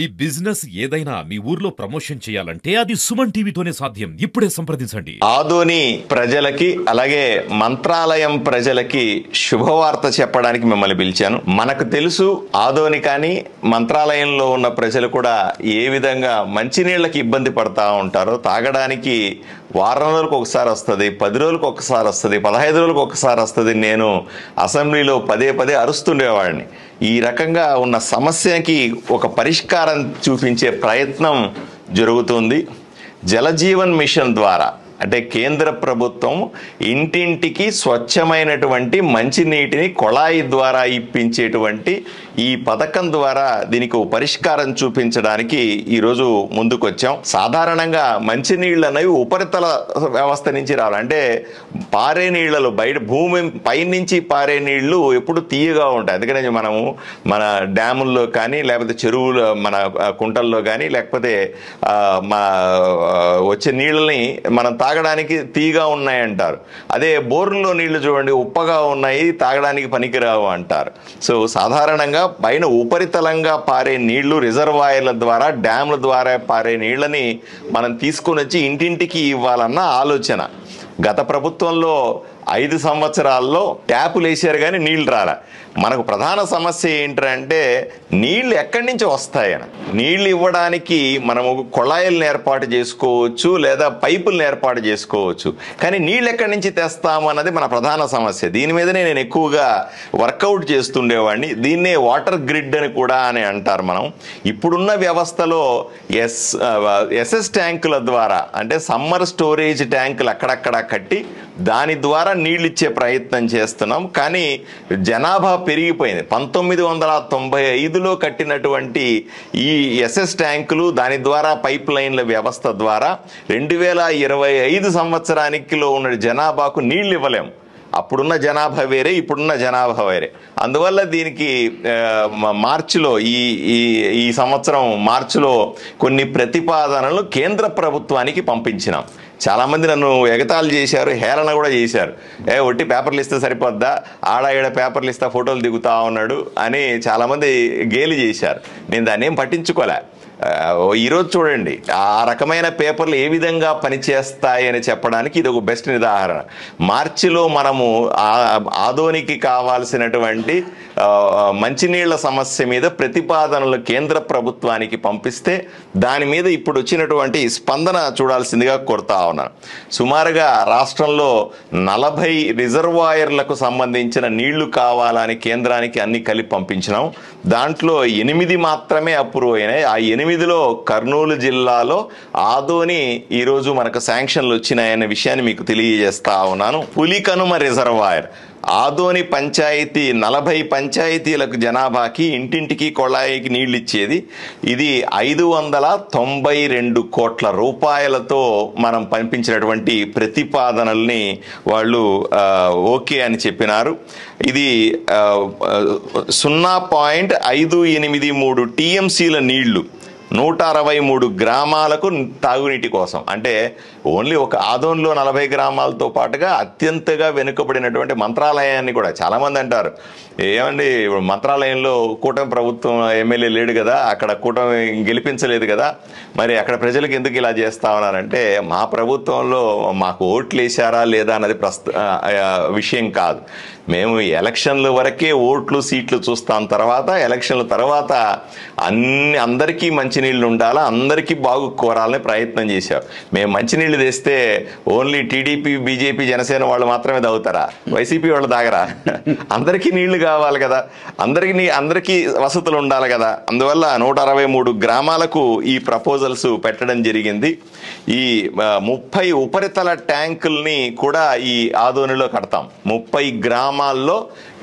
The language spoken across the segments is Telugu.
ఈ బిజినెస్ ఏదైనా మీ ఊర్లో ప్రమోషన్ చేయాలంటే అది సుమన్ టీవీతోనే సాధ్యం. ఇప్పుడే సంప్రదించండి. ఆదోని ప్రజలకి అలాగే మంత్రాలయం ప్రజలకి శుభవార్త చెప్పడానికి మిమ్మల్ని పిలిచాను. మనకు తెలుసు ఆదోని కానీ మంత్రాలయంలో ఉన్న ప్రజలు కూడా ఏ విధంగా మంచినీళ్ళకి ఇబ్బంది పడతా ఉంటారో. తాగడానికి వారం రోజులకు ఒకసారి వస్తుంది, 10 రోజులకు ఒకసారి వస్తుంది, 15 రోజులకు ఒకసారి వస్తుంది. నేను అసెంబ్లీలో పదే పదే అరుస్తుండేవాడిని. ఈ రకంగా ఉన్న సమస్యకి ఒక పరిష్కారం చూపించే ప్రయత్నం జరుగుతుంది. జలజీవన్ మిషన్ ద్వారా, అంటే కేంద్ర ప్రభుత్వం ఇంటింటికి స్వచ్ఛమైనటువంటి మంచినీటిని కొళాయి ద్వారా ఇప్పించేటువంటి ఈ పథకం ద్వారా దీనికి పరిష్కారం చూపించడానికి ఈరోజు ముందుకొచ్చాం. సాధారణంగా మంచినీళ్ళు అనేవి ఉపరితల వ్యవస్థ నుంచి రావాలి. అంటే పారే నీళ్లలో బయట భూమి పైనుంచి పారే నీళ్లు ఎప్పుడు తీయగా ఉంటాయి. అందుకని మనము మన డ్యాముల్లో కానీ లేకపోతే చెరువులు మన కుంటల్లో కానీ లేకపోతే వచ్చే నీళ్ళని మనం తాగడానికి తీయగా ఉన్నాయంటారు. అదే బోర్లో నీళ్లు చూడండి, ఉప్పగా ఉన్నాయి, తాగడానికి పనికిరావు అంటారు. సో సాధారణంగా పైన ఉపరితలంగా పారే నీళ్లు, రిజర్వాయర్ల ద్వారా, డ్యామ్ల ద్వారా పారే నీళ్ళని మనం తీసుకొని వచ్చి ఇంటింటికి ఇవ్వాలన్న ఆలోచన. గత ప్రభుత్వంలో 5 సంవత్సరాల్లో ట్యాపులు వేసారు కానీ నీళ్లు రాలే. మనకు ప్రధాన సమస్య ఏంటంటే నీళ్లు ఎక్కడి నుంచి వస్తాయని. నీళ్లు ఇవ్వడానికి మనము కొళాయిలను ఏర్పాటు చేసుకోవచ్చు లేదా పైపులను ఏర్పాటు చేసుకోవచ్చు, కానీ నీళ్ళు ఎక్కడి నుంచి తెస్తాము అన్నది మన ప్రధాన సమస్య. దీని మీదనే నేను ఎక్కువగా వర్కౌట్ చేస్తుండేవాడిని. దీన్నే వాటర్ గ్రిడ్ అని కూడా అని అంటారు. మనం ఇప్పుడున్న వ్యవస్థలో ఎస్ఎస్ ట్యాంకుల ద్వారా, అంటే సమ్మర్ స్టోరేజ్ ట్యాంకులు అక్కడక్కడ కట్టి దాని ద్వారా నీళ్ళు ఇచ్చే ప్రయత్నం చేస్తున్నాం. కానీ జనాభా పెరిగిపోయింది. 1995లో కట్టినటువంటి ఈ ఎస్ఎస్ ట్యాంకులు, దాని ద్వారా పైప్ లైన్ల వ్యవస్థ ద్వారా 2025 సంవత్సరానికిలో ఉన్న జనాభాకు నీళ్ళు ఇవ్వలేము. అప్పుడున్న జనాభా వేరే, ఇప్పుడున్న జనాభా వేరే. అందువల్ల దీనికి మార్చిలో ఈ సంవత్సరం మార్చిలో కొన్ని ప్రతిపాదనలు కేంద్ర ప్రభుత్వానికి పంపించినాం. చాలామంది నన్ను ఎగతాళి చేశారు, హేళన కూడా చేశారు. ఒట్టి పేపర్లు ఇస్తే సరిపోద్దా, ఆడ ఈడ పేపర్లు ఇస్తా ఫోటోలు దిగుతా ఉన్నాడు అని చాలామంది గేలి చేశారు. నేను దాన్ని ఏం పట్టించుకోలే. ఈరోజు చూడండి, ఆ రకమైన పేపర్లు ఏ విధంగా పనిచేస్తాయి అని చెప్పడానికి ఇది ఒక బెస్ట్ ఉదాహరణ. మార్చిలో మనము ఆదోనికి కావాల్సినటువంటి మంచినీళ్ల సమస్య మీద ప్రతిపాదనలు కేంద్ర ప్రభుత్వానికి పంపిస్తే దాని మీద ఇప్పుడు వచ్చినటువంటి స్పందన చూడాల్సిందిగా కోరుతా ఉన్నాను. సుమారుగా రాష్ట్రంలో 40 రిజర్వాయర్లకు సంబంధించిన నీళ్లు కావాలని కేంద్రానికి అన్ని కలిపి పంపించినాం. దాంట్లో 8 మాత్రమే అప్రూవ్ అయినాయి. ఆ 8లో కర్నూలు జిల్లాలో ఆదోని ఈరోజు మనకు శాంక్షన్లు వచ్చినాయనే విషయాన్ని మీకు తెలియజేస్తా ఉన్నాను. పులికనుమ రిజర్వాయర్ ఆదోని పంచాయతీ 40 పంచాయతీలకు జనాభాకి ఇంటింటికి కొళాయికి నీళ్ళు ఇచ్చేది. ఇది 592 కోట్ల రూపాయలతో మనం పంపించినటువంటి ప్రతిపాదనల్ని వాళ్ళు ఓకే అని చెప్పినారు. ఇది 0.583 టీఎంసీల నీళ్లు 163 గ్రామాలకు తాగునీటి కోసం. అంటే ఓన్లీ ఒక ఆదోన్లో 40 గ్రామాలతో పాటుగా అత్యంతగా వెనుకబడినటువంటి మంత్రాలయాన్ని కూడా చాలామంది అంటారు, ఏమండి ఇప్పుడు మంత్రాలయంలో కూటమి ప్రభుత్వం ఎమ్మెల్యే లేడు కదా, అక్కడ కూటమి గెలిపించలేదు కదా, మరి అక్కడ ప్రజలకు ఎందుకు ఇలా చేస్తా ఉన్నారంటే, మా ప్రభుత్వంలో మాకు ఓట్లు వేసారా లేదా అన్నది విషయం కాదు. మేము ఎలక్షన్ల వరకే ఓట్లు సీట్లు చూస్తాం. తర్వాత ఎలక్షన్ల తర్వాత అందరికీ మంచినీళ్ళు ఉండాలా, అందరికీ బాగు కోరాలని ప్రయత్నం చేశారు. మేము మంచినీళ్ళు తెస్తే ఓన్లీ టీడీపీ, బీజేపీ, జనసేన వాళ్ళు మాత్రమే తాగుతారా, వైసీపీ వాళ్ళు తాగరా? అందరికీ నీళ్లు కావాలి కదా, అందరికీ వసతులు ఉండాలి కదా. అందువల్ల 163 గ్రామాలకు ఈ ప్రపోజల్స్ పెట్టడం జరిగింది. ఈ 30 ఉపరితల ట్యాంకుల్ని కూడా ఈ ఆదోనిలో కడతాం. 30 గ్రామాల్లో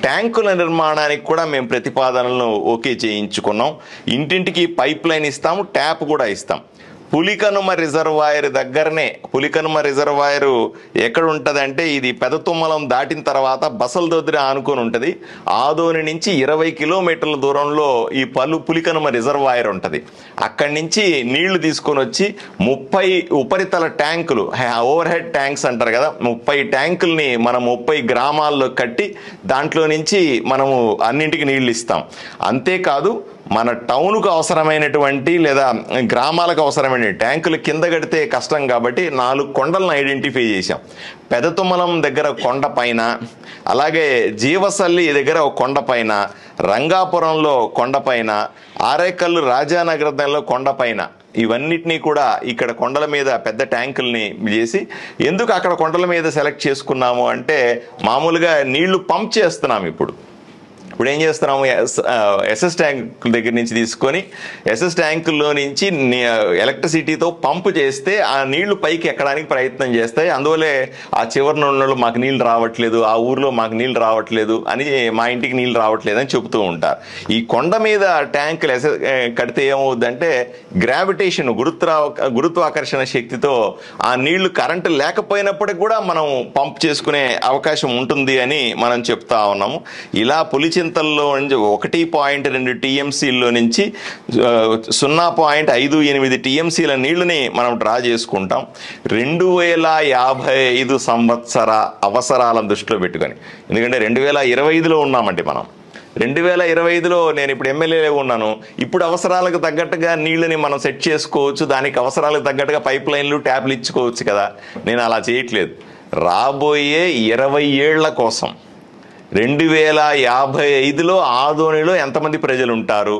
ట్యాంకుల నిర్మాణానికి కూడా మేము ప్రతిపాదనలను ఓకే చేయించుకున్నాం. ఇంటింటికి పైప్ లైన్ ఇస్తాము, ట్యాప్ కూడా ఇస్తాం. పులికనుమ రిజర్వాయర్ దగ్గరనే, పులికనుమ రిజర్వాయర్ ఎక్కడ ఉంటుందంటే ఇది పెదతుమ్మలం దాటిన తర్వాత బసలదొద్దిరి ఆనుకొని ఉంటుంది. ఆదోని నుంచి 20 కిలోమీటర్ల దూరంలో ఈ పులికనుమ రిజర్వాయర్ ఉంటుంది. అక్కడి నుంచి నీళ్లు తీసుకొని వచ్చి 30 ఉపరితల ట్యాంకులు, ఓవర్ హెడ్ ట్యాంక్స్ అంటారు కదా, 30 ట్యాంకుల్ని మనం 30 గ్రామాల్లో కట్టి దాంట్లో నుంచి మనము అన్నింటికి నీళ్లు ఇస్తాం. అంతేకాదు మన టౌన్కు అవసరమైనటువంటి లేదా గ్రామాలకు అవసరమైన ట్యాంకులు కింద కడితే కష్టం కాబట్టి 4 కొండలను ఐడెంటిఫై చేశాం. పెదతుమ్మలం దగ్గర కొండ పైన, అలాగే జీవసల్లి దగ్గర ఒక కొండ పైన, రంగాపురంలో కొండ పైన, ఆరేకల్లు రాజానగరంలో కొండ పైన, ఇవన్నిటినీ కూడా ఇక్కడ కొండల మీద పెద్ద ట్యాంకుల్ని చేసి, ఎందుకు అక్కడ కొండల మీద సెలెక్ట్ చేసుకున్నాము అంటే మామూలుగా నీళ్లు పంప్ చేస్తున్నాం. ఇప్పుడు ఏం చేస్తున్నాము, ఎస్ఎస్ ట్యాంక్ దగ్గర నుంచి తీసుకొని ఎస్ఎస్ ట్యాంకుల్లో నుంచి ఎలక్ట్రిసిటీతో పంపు చేస్తే ఆ నీళ్లు పైకి ఎక్కడానికి ప్రయత్నం చేస్తాయి. అందువల్లే ఆ చివరిన ఉన్నోళ్ళు మాకు నీళ్ళు రావట్లేదు, ఆ ఊర్లో మాకు నీళ్ళు రావట్లేదు అని, మా ఇంటికి నీళ్ళు రావట్లేదు అని చెబుతూ ఉంటారు. ఈ కొండ మీద ట్యాంకులు కడితే ఏమవుద్దంటే గ్రావిటేషన్, గురుత్వాకర్షణ శక్తితో ఆ నీళ్లు కరెంటు లేకపోయినప్పటికి కూడా మనం పంప్ చేసుకునే అవకాశం ఉంటుంది అని మనం చెప్తా ఉన్నాము. ఇలా పులిచింతల్లో 1.2 టీఎంసీల్లో నుంచి 0.58 టీఎంసీల నీళ్లని మనం డ్రా చేసుకుంటాం. 2055 సంవత్సర అవసరాలను దృష్టిలో పెట్టుకొని, ఎందుకంటే 2025లో ఉన్నామండి మనం. 2025లో నేను ఇప్పుడు ఎమ్మెల్యేగా ఉన్నాను. ఇప్పుడు అవసరాలకు తగ్గట్టుగా నీళ్ళని మనం సెట్ చేసుకోవచ్చు, దానికి అవసరాలకు తగ్గట్టుగా పైప్ లైన్లు, ట్యాప్లు ఇచ్చుకోవచ్చు కదా. నేను అలా చేయట్లేదు. రాబోయే 20 ఏళ్ల కోసం 2055లో ఆదోనిలో ఎంతమంది ప్రజలు ఉంటారు,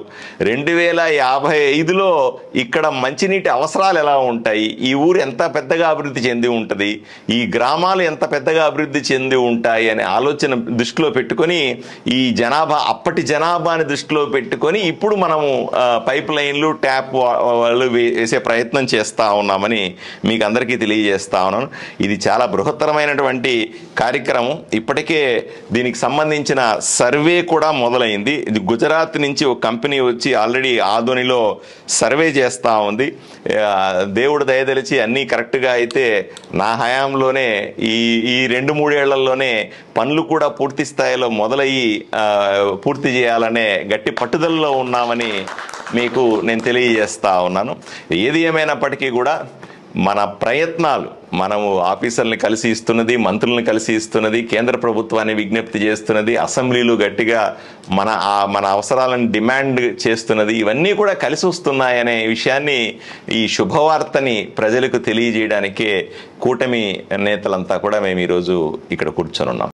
2055లో ఇక్కడ మంచినీటి అవసరాలు ఎలా ఉంటాయి, ఈ ఊరు ఎంత పెద్దగా అభివృద్ధి చెంది ఉంటుంది, ఈ గ్రామాలు ఎంత పెద్దగా అభివృద్ధి చెంది ఉంటాయి అనే ఆలోచన దృష్టిలో పెట్టుకొని, ఈ అప్పటి జనాభాని దృష్టిలో పెట్టుకొని ఇప్పుడు మనము పైప్ లైన్లు, ట్యాప్ వేసే ప్రయత్నం చేస్తూ ఉన్నామని మీకు అందరికీ తెలియజేస్తా ఉన్నాను. ఇది చాలా బృహత్తరమైనటువంటి కార్యక్రమం. ఇప్పటికే దీనికి సంబంధించిన సర్వే కూడా మొదలైంది. ఇది గుజరాత్ నుంచి ఒక కంపెనీ వచ్చి ఆల్రెడీ ఆదోనిలో సర్వే చేస్తూ ఉంది. దేవుడు దయదలిచి అన్నీ కరెక్ట్గా అయితే నా హయాంలోనే ఈ 2-3 ఏళ్లలోనే పనులు కూడా పూర్తి స్థాయిలో మొదలయ్యి పూర్తి చేయాలనే గట్టి పట్టుదలలో ఉన్నామని మీకు నేను తెలియజేస్తా ఉన్నాను. ఏది ఏమైనప్పటికీ కూడా మన ప్రయత్నాలు, మనము ఆఫీసర్ని కలిసి ఇస్తున్నది, మంత్రులను కలిసి ఇస్తున్నది, కేంద్ర ప్రభుత్వాన్ని విజ్ఞప్తి చేస్తున్నది, అసెంబ్లీలు గట్టిగా మన అవసరాలను డిమాండ్ చేస్తున్నది, ఇవన్నీ కూడా కలిసి వస్తున్నాయనే విషయాన్ని, ఈ శుభవార్తని ప్రజలకు తెలియజేయడానికే కూటమి నేతలంతా కూడా మేము ఈరోజు ఇక్కడ కూర్చొని ఉన్నాం.